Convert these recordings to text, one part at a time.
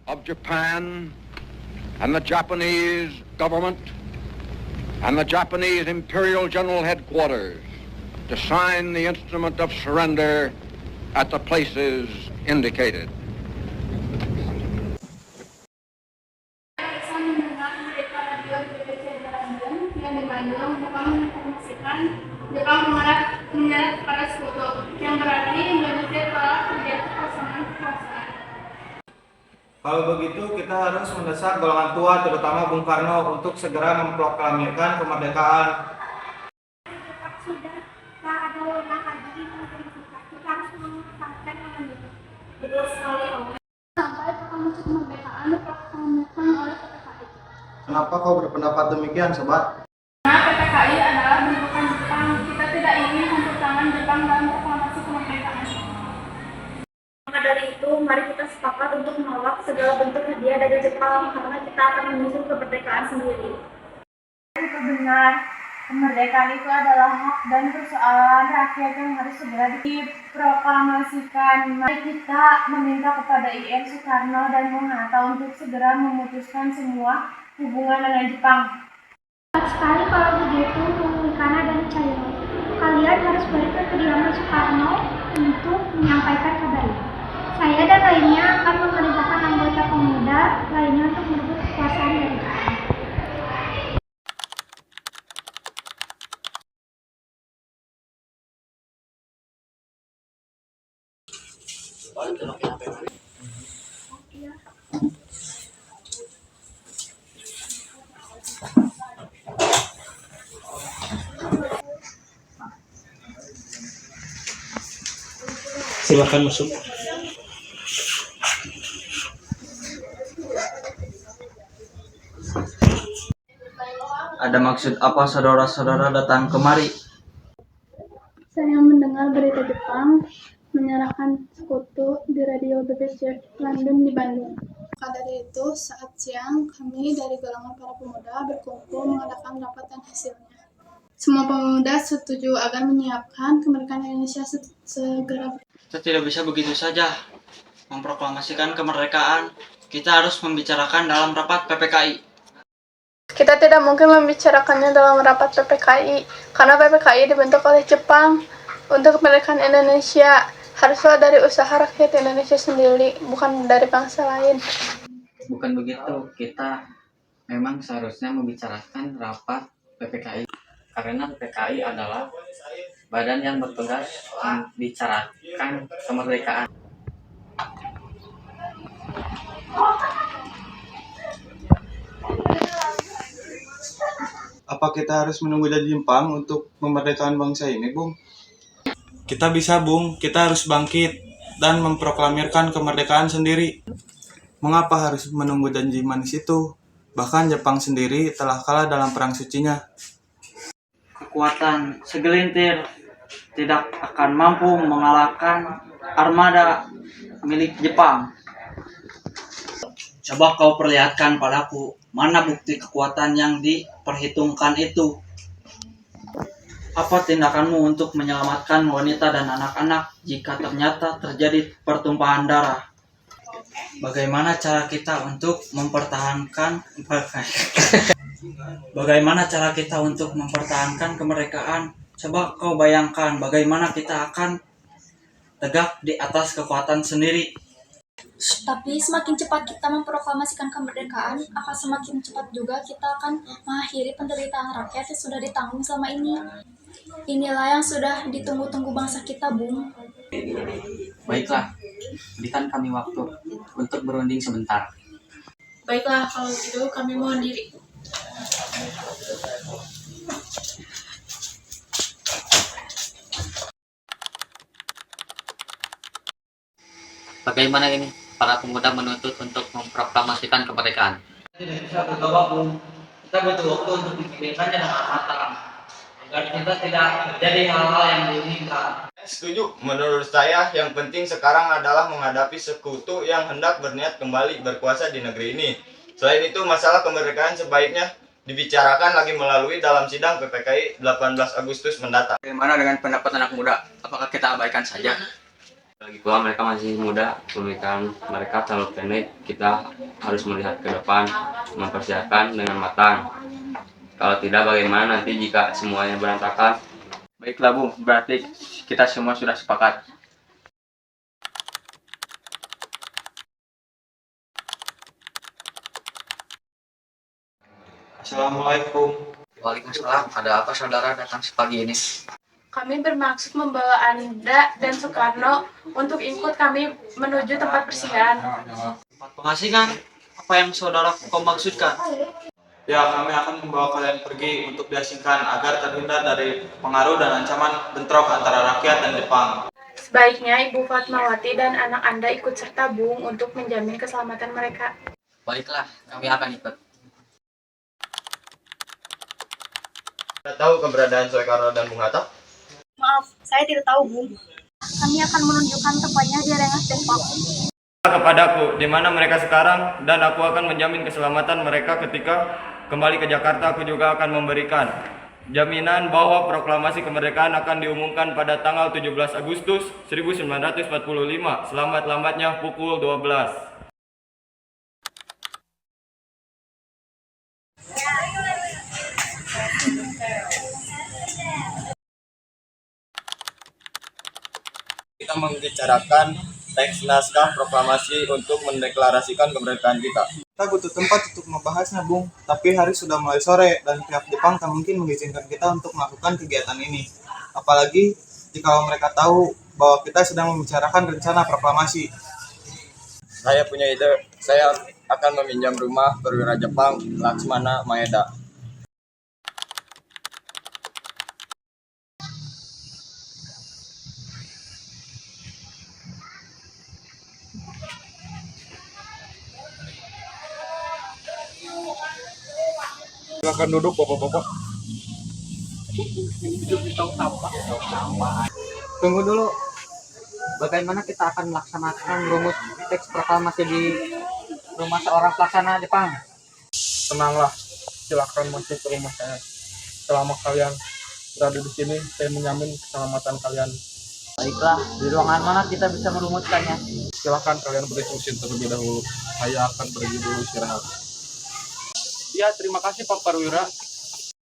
Of Japan and the Japanese government and the Japanese Imperial General Headquarters to sign the instrument of surrender at the places indicated. Saya mendengar berita radio BBC London yang di Bandung, Jepang menginformasikan Jepang menyerah kepada Sekutu, yang berarti Indonesia telah terjadi kekosongan kekuasaan. Kalau begitu, kita harus mendesak golongan tua, terutama Bung Karno, untuk segera memproklamirkan kemerdekaan. Sudah tak ada wewenang lagi untuk kita harus mengesahkan yang ini. Betul sekali, Om. Sampai proklamasi kemerdekaan diproklamirkan oleh PPKI. Kenapa kau berpendapat demikian, sobat? Karena PPKI adalah bentukan Jepang. Kita tidak ingin campur tangan Jepang dalam proklamasi kemerdekaan. Maka dari itu, mari kita sepakat untuk menolak segala bentuk hadiah dari Jepang karena kita akan menyusun kemerdekaan sendiri. Itu benar. Kemerdekaan itu adalah hak dan persoalan rakyat yang harus segera diproklamasikan. Mari kita meminta kepada IM Soekarno dan Bung Hatta untuk segera memutuskan semua hubungan dengan Jepang. Sekali kalau begitu, Bung Ikana dan Cairo, kalian harus balik ke kediaman Soekarno untuk menyampaikan kabar ini. Saya dan lainnya akan memerintahkan anggota pemuda lainnya untuk merebut kekuasaan dari Jepang. Silakan masuk. Ada maksud apa saudara-saudara datang kemari? Saya mendengar berita Jepang menyerahkan Sekutu di radio BBC London di Bandung. Maka dari itu, saat siang kami dari golongan para pemuda berkumpul mengadakan rapat dan hasilnya. Semua pemuda setuju agar menyiapkan kemerdekaan Indonesia segera. Kita tidak bisa begitu saja memproklamasikan kemerdekaan. Kita harus membicarakan dalam rapat PPKI. Kita tidak mungkin membicarakannya dalam rapat PPKI karena PPKI dibentuk oleh Jepang. Untuk kemerdekaan Indonesia haruslah dari usaha rakyat Indonesia sendiri, bukan dari bangsa lain. Bukan begitu, kita memang seharusnya membicarakan rapat PPKI. Karena PPKI adalah badan yang bertugas membicarakan kemerdekaan. Apa kita harus menunggu janji Jepang untuk memerdekakan bangsa ini, Bung? Kita bisa, Bung. Kita harus bangkit dan memproklamirkan kemerdekaan sendiri. Mengapa harus menunggu janji manis itu? Bahkan Jepang sendiri telah kalah dalam perang sucinya. Kekuatan segelintir tidak akan mampu mengalahkan armada milik Jepang. Coba kau perlihatkan padaku, mana bukti kekuatan yang diperhitungkan itu? Apa tindakanmu untuk menyelamatkan wanita dan anak-anak jika ternyata terjadi pertumpahan darah? Bagaimana cara kita untuk mempertahankan kemerdekaan? Coba kau bayangkan bagaimana kita akan tegak di atas kekuatan sendiri. Tapi semakin cepat kita memproklamasikan kemerdekaan, akan semakin cepat juga kita akan mengakhiri penderitaan rakyat yang sudah ditanggung selama ini. Inilah yang sudah ditunggu-tunggu bangsa kita, Bung. Baiklah, berikan kami waktu untuk berunding sebentar. Baiklah, kalau gitu kami mohon diri. Bagaimana ini? Para pemuda menuntut untuk memproklamasikan kemerdekaan. Tidak bisa bergabung, Bung. Kita butuh waktu untuk memikirkannya dengan matang, agar kita tidak terjadi hal-hal yang diinginkan. Setuju. Menurut saya, yang penting sekarang adalah menghadapi sekutu yang hendak berniat kembali berkuasa di negeri ini. Selain itu, masalah kemerdekaan sebaiknya dibicarakan lagi melalui dalam sidang PPKI 18 Agustus mendatang. Bagaimana dengan pendapat anak muda? Apakah kita abaikan saja? Lagi pula mereka masih muda, pemikiran mereka terlalu pendek. Kita harus melihat ke depan, mempersiapkan dengan matang. Kalau tidak, bagaimana nanti jika semuanya berantakan? Baiklah Bung, berarti kita semua sudah sepakat. Assalamualaikum. Waalaikumsalam. Ada apa saudara datang sepagi ini? Kami bermaksud membawa Anda dan Soekarno untuk ikut kami menuju tempat persinggahan. Tempat pengasingan? Apa yang saudara kau maksudkan? Ya, kami akan membawa kalian pergi untuk diasingkan agar terhindar dari pengaruh dan ancaman bentrok antara rakyat dan Jepang. Sebaiknya Ibu Fatmawati dan anak Anda ikut serta Bung untuk menjamin keselamatan mereka. Baiklah, kami akan ikut. Anda tahu keberadaan Soekarno dan Bung Hatta? Maaf, saya tidak tahu, Bung. Kami akan menunjukkan tempatnya di Rengas Dengklok. Kepadaku di mana mereka sekarang, dan aku akan menjamin keselamatan mereka ketika kembali ke Jakarta. Aku juga akan memberikan jaminan bahwa proklamasi kemerdekaan akan diumumkan pada tanggal 17 Agustus 1945, selambat-lambatnya pukul 12. Kita membicarakan teks naskah proklamasi untuk mendeklarasikan kemerdekaan kita. Kita butuh tempat untuk membahasnya, Bung. Tapi hari sudah mulai sore dan pihak Jepang tak mungkin mengizinkan kita untuk melakukan kegiatan ini. Apalagi jika mereka tahu bahwa kita sedang membicarakan rencana proklamasi. Saya punya ide. Saya akan meminjam rumah perwira Jepang Laksmana Maeda. Silakan duduk, bapak-bapak. Tunggu dulu. Bagaimana kita akan melaksanakan rumus teks proklamasi di rumah seorang pelaksana Jepang? Tenanglah, silakan masuk ke rumah saya. Selama kalian berada di sini, saya menjamin keselamatan kalian. Baiklah, di ruangan mana kita bisa merumuskannya? Silakan kalian berdiskusi terlebih dahulu. Saya akan pergi dulu istirahat. Ya, terima kasih Pak Perwira.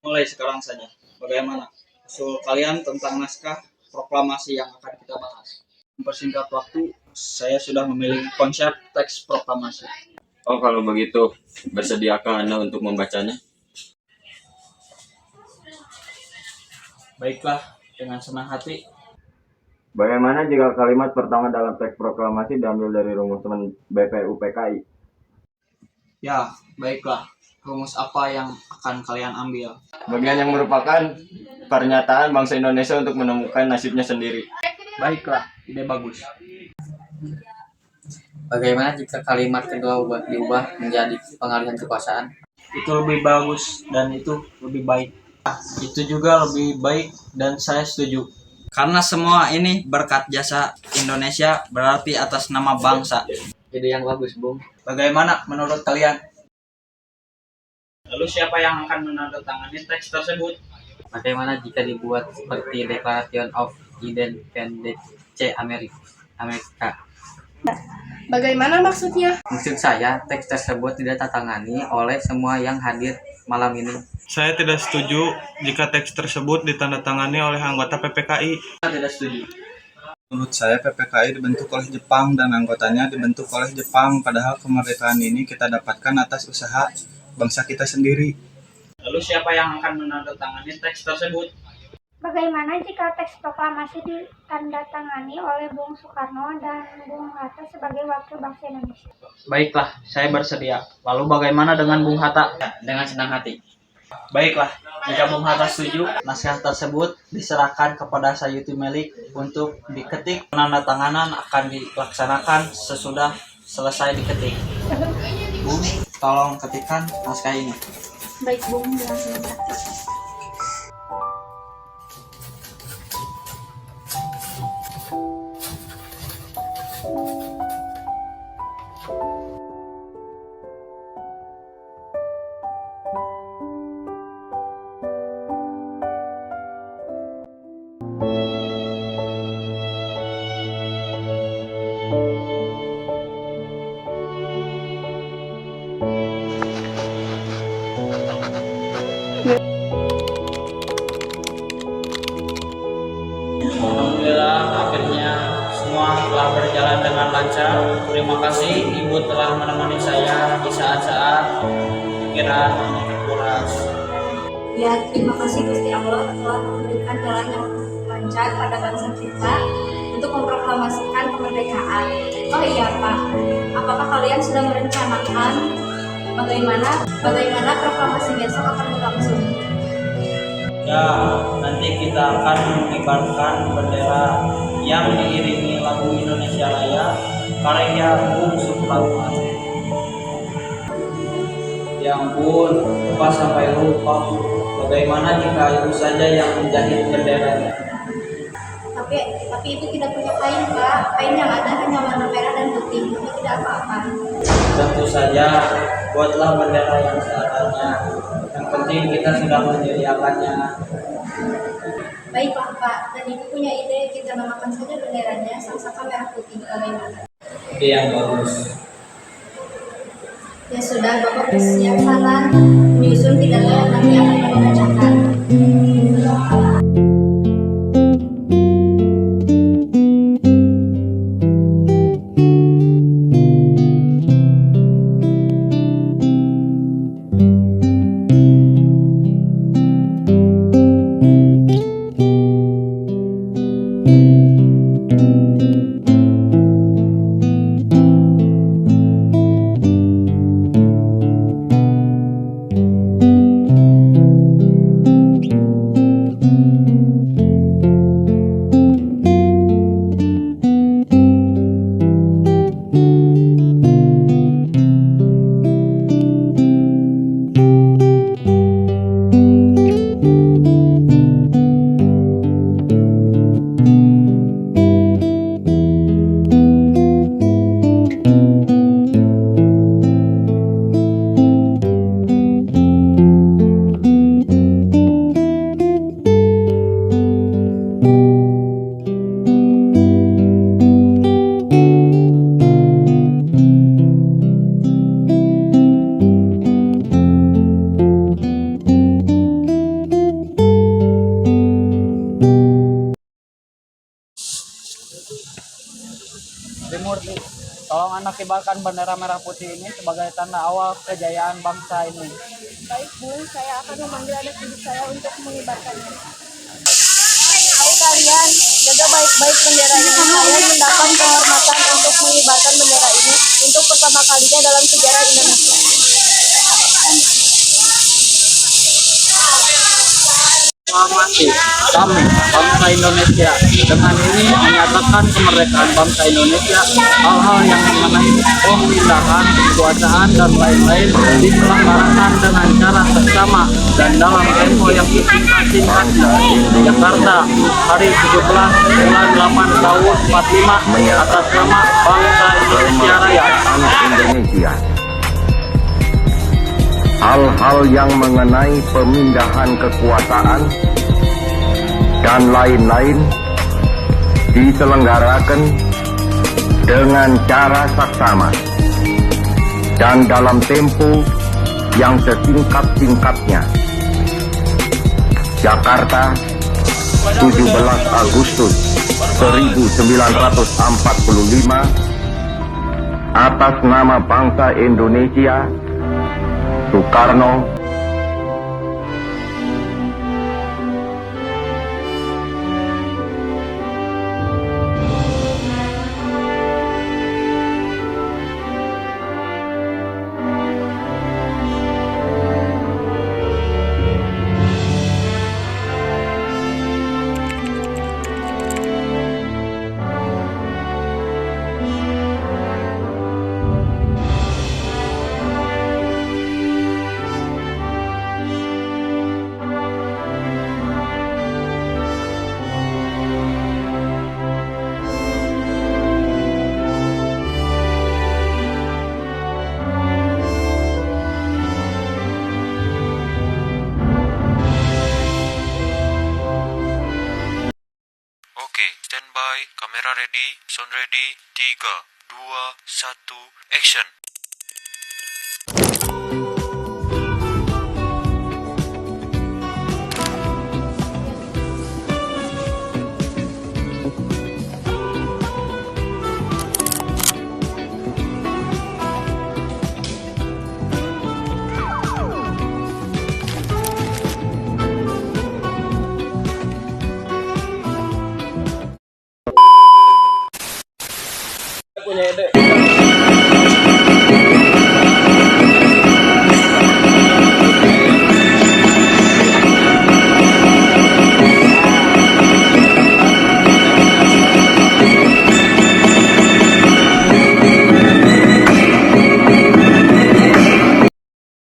Mulai sekarang saja. Bagaimana usul kalian tentang naskah proklamasi yang akan kita bahas? Mempersingkat waktu, saya sudah memiliki konsep teks proklamasi. Oh, kalau begitu, bersediakah Anda untuk membacanya? Baiklah, dengan senang hati. Bagaimana jika kalimat pertama dalam teks proklamasi diambil dari rumusan BPUPKI? Ya, baiklah. Rumus apa yang akan kalian ambil? Bagian yang merupakan pernyataan bangsa Indonesia untuk menemukan nasibnya sendiri. Baiklah, ide bagus. Bagaimana jika kalimat kedua diubah menjadi pengalihan kekuasaan? Itu lebih bagus dan itu lebih baik. Itu juga lebih baik dan saya setuju. Karena semua ini berkat jasa Indonesia, berarti atas nama bangsa. Ide yang bagus, Bung. Bagaimana menurut kalian? Lalu siapa yang akan menandatangani teks tersebut? Bagaimana jika dibuat seperti Declaration of Independence Amerika? Bagaimana maksudnya? Maksud saya, teks tersebut ditandatangani oleh semua yang hadir malam ini. Saya tidak setuju jika teks tersebut ditandatangani oleh anggota PPKI. Saya tidak setuju. Menurut saya PPKI dibentuk oleh Jepang dan anggotanya dibentuk oleh Jepang, padahal kemerdekaan ini kita dapatkan atas usaha bangsa kita sendiri. Lalu siapa yang akan menandatangani teks tersebut? Bagaimana jika teks proklamasi ditandatangani oleh Bung Soekarno dan Bung Hatta sebagai wakil bangsa Indonesia? Baiklah, saya bersedia. Lalu bagaimana dengan Bung Hatta? Dengan senang hati. Baiklah, jika Bung Hatta setuju, naskah tersebut diserahkan kepada Sayuti Melik untuk diketik. Penandatanganan akan dilaksanakan sesudah selesai diketik. Bung, tolong ketikkan naskah ini. Baik, Bung, dengan senang hati. Alhamdulillah akhirnya semua telah berjalan dengan lancar. Terima kasih Ibu telah menemani saya di saat-saat pikiran terkuras. Ya, terima kasih Gusti Allah telah memberikan jalan yang lancar pada bangsa kita untuk memproklamasikan kemerdekaan. Oh iya Pak, apakah kalian sudah merencanakan bagaimana proklamasi besok akan berlangsung? Ya, nanti kita akan mengibarkan bendera yang diiringi lagu Indonesia Raya karya Bung Supratman. Ya ampun, lupa sampai lupa. Bagaimana jika ibu saja yang menjahit benderanya? Tapi ibu tidak punya kain Pak. Kain yang ada hanya warna merah dan putih. Itu tidak apa-apa. Tentu saja, buatlah bendera yang seadanya. Yang penting kita sudah menyediakannya. Baiklah Pak, dan ibu punya ide kita namakan saja benderanya Sangsaka Merah Putih. Bagaimana? Ide yang bagus. Ya sudah, Bapak bersiap sana menyusun pidato yang nanti akan kami bacakan. Murti, tolong Anda kibarkan bendera merah putih ini sebagai tanda awal kejayaan bangsa ini. Baik Bu, saya akan memanggil anak didik saya untuk mengibarkannya. Ayo kalian, jaga baik-baik bendera ini. Kalian mendapat kehormatan untuk mengibarkan bendera ini untuk pertama kalinya dalam sejarah Indonesia. Proklamasi kami bangsa Indonesia dengan ini menyatakan kemerdekaan bangsa Indonesia. Hal-hal yang mengenai pemindahan kekuasaan dan lain-lain diselenggarakan dengan cara seksama dan dalam tempo yang singkat-singkatnya. Jakarta, hari 17 bulan 8 tahun 45 atas nama bangsa Indonesia Raya. Indonesia. Hal-hal yang mengenai pemindahan kekuasaan dan lain-lain diselenggarakan dengan cara saksama dan dalam tempo yang sesingkat-singkatnya. Jakarta, 17 Agustus 1945, atas nama bangsa Indonesia, Soekarno. Standby, kamera ready, sound ready, 3, 2, 1, action.